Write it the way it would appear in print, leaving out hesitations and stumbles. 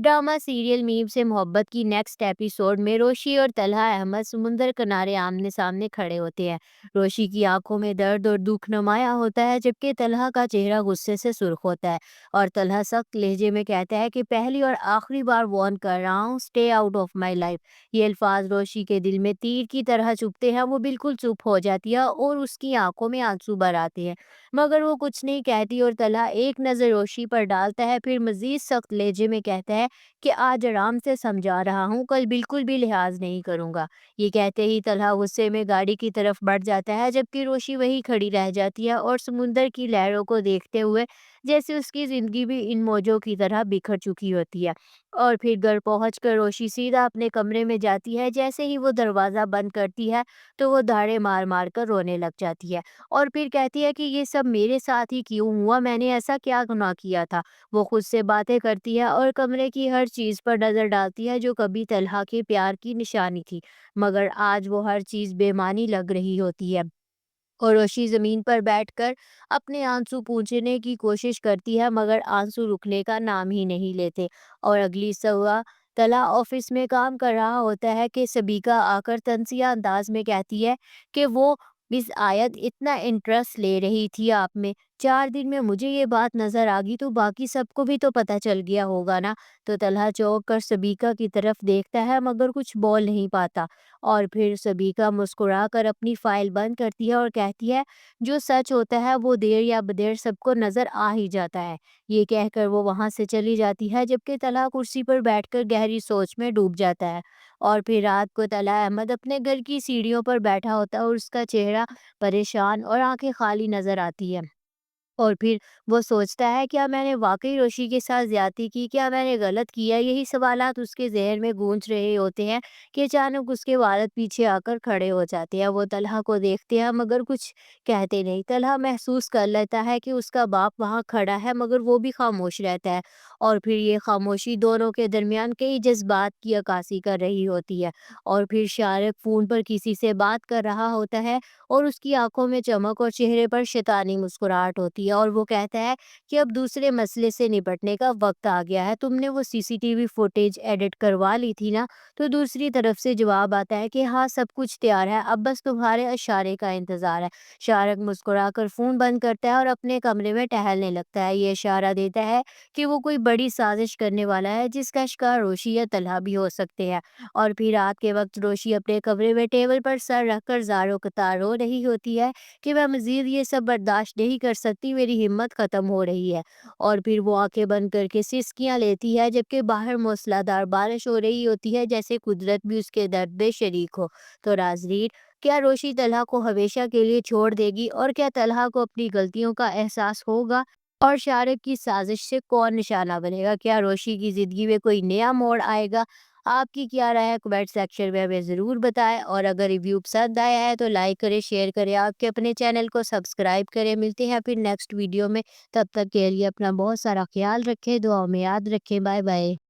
Drama serial meme से मोहब्बत की नेक्स्ट एपिसोड में रोशी और तलहा अहमद समुंदर किनारे आमने सामने खड़े होते हैं। रोशी की आंखों में दर्द और दुख नुमाया होता है, जबकि तलहा का चेहरा गुस्से से सुर्ख होता है। और तलहा सख्त लहजे में कहता है कि पहली और आखिरी बार वार्न कर रहा हूँ, stay out of my life. ये अल्फाज रोशी के दिल में तीर की तरह चुभते हैं। वो बिल्कुल चुप हो जाती है और उसकी आंखों में आंसू भर आते हैं, मगर वो कुछ नहीं कहती। और तलहा एक नज़र रोशी पर डालता है, फिर मजीद सख्त लहजे में कहता है कि आज आराम से समझा रहा हूँ, कल बिल्कुल भी लिहाज नहीं करूँगा। ये कहते ही तलहा गुस्से में गाड़ी की तरफ बढ़ जाता है, जबकि रोशी वहीं खड़ी रह जाती है और समुंदर की लहरों को देखते हुए, जैसे उसकी ज़िंदगी भी इन मौजों की तरह बिखर चुकी होती है। और फिर घर पहुंचकर रोशी सीधा अपने कमरे में जाती है। जैसे ही वो दरवाज़ा बंद करती है, तो वो धाड़े मार मार कर रोने लग जाती है और फिर कहती है कि ये सब मेरे साथ ही क्यों हुआ, मैंने ऐसा क्या गुनाह किया था। वो खुद से बातें करती है और कमरे की हर चीज़ पर नज़र डालती है जो कभी तलहा के प्यार की निशानी थी, मगर आज वो हर चीज़ बेमानी लग रही होती है। और रोशी ज़मीन पर बैठकर अपने आंसू पोंछने की कोशिश करती है, मगर आंसू रुकने का नाम ही नहीं लेते। और अगली सुबह तला ऑफिस में काम कर रहा होता है कि सबीका आकर तंजिया अंदाज में कहती है कि वो मिस आयत इतना इंटरेस्ट ले रही थी आप में, 4 दिन में मुझे ये बात नज़र आ गई तो बाकी सबको भी तो पता चल गया होगा ना। तो तलहा चौंक कर सबीका की तरफ देखता है, मगर कुछ बोल नहीं पाता। और फिर सबीका मुस्कुरा कर अपनी फाइल बंद करती है और कहती है, जो सच होता है वो देर या बदेर सबको नज़र आ ही जाता है। ये कहकर वो वहाँ से चली जाती है, जबकि तलहा कुर्सी पर बैठकर गहरी सोच में डूब जाता है। और फिर रात को तलहा अहमद अपने घर की सीढ़ियों पर बैठा होता है और उसका चेहरा परेशान और आंखें खाली नज़र आती है। और फिर वो सोचता है, क्या मैंने वाकई रोशी के साथ ज्यादती की, क्या मैंने गलत किया। यही सवालात उसके जहन में गूंज रहे होते हैं कि अचानक उसके वालिद पीछे आकर खड़े हो जाते हैं। वो तलहा को देखते हैं, मगर कुछ कहते नहीं। तलहा महसूस कर लेता है कि उसका बाप वहाँ खड़ा है, मगर वो भी खामोश रहता है। और फिर ये खामोशी दोनों के दरमियान कई जज्बात की अक्कासी कर रही होती है। और फिर शारिक फ़ोन पर किसी से बात कर रहा होता है और उसकी आंखों में चमक और चेहरे पर शैतानी मुस्कुराहट होती है। और वो कहता है कि अब दूसरे मसले से निपटने का वक्त आ गया है, तुमने वो सीसीटीवी फुटेज एडिट करवा ली थी ना। तो दूसरी तरफ से जवाब आता है कि हाँ, सब कुछ तैयार है, अब बस तुम्हारे इशारे का इंतजार है। शारक मुस्कुराकर फोन बंद करता है और अपने कमरे में टहलने लगता है। ये इशारा देता है कि वो कोई बड़ी साजिश करने वाला है, जिसका शिकार रोशी या तलहा भी हो सकते हैं। और फिर रात के वक्त रोशी अपने कमरे में टेबल पर सर रखकर ज़ारो कतार रो रही होती है कि मैं मज़ीद ये सब बर्दाश्त नहीं कर सकती, मेरी हिम्मत ख़त्म हो रही है। और फिर वो आंखें बंद करके सिसकियाँ लेती है, जबकि बाहर मूसलाधार बारिश हो रही होती है, जैसे कुदरत भी उसके दर्द में शरीक हो। तो नाज़रीन, क्या रोशी तलहा को हमेशा के लिए छोड़ देगी, और क्या तलहा को अपनी गलतियों का एहसास होगा, और शारिक की साजिश से कौन निशाना बनेगा? क्या रोशी की ज़िंदगी में कोई नया मोड़ आएगा? आपकी क्या राय है, कमेंट सेक्शन में हमें ज़रूर बताएं। और अगर रिव्यू पसंद आया है तो लाइक करें, शेयर करें, आपके अपने चैनल को सब्सक्राइब करें। मिलते हैं फिर नेक्स्ट वीडियो में, तब तक के लिए अपना बहुत सारा ख्याल रखें, दुआ में याद रखें। Bye bye.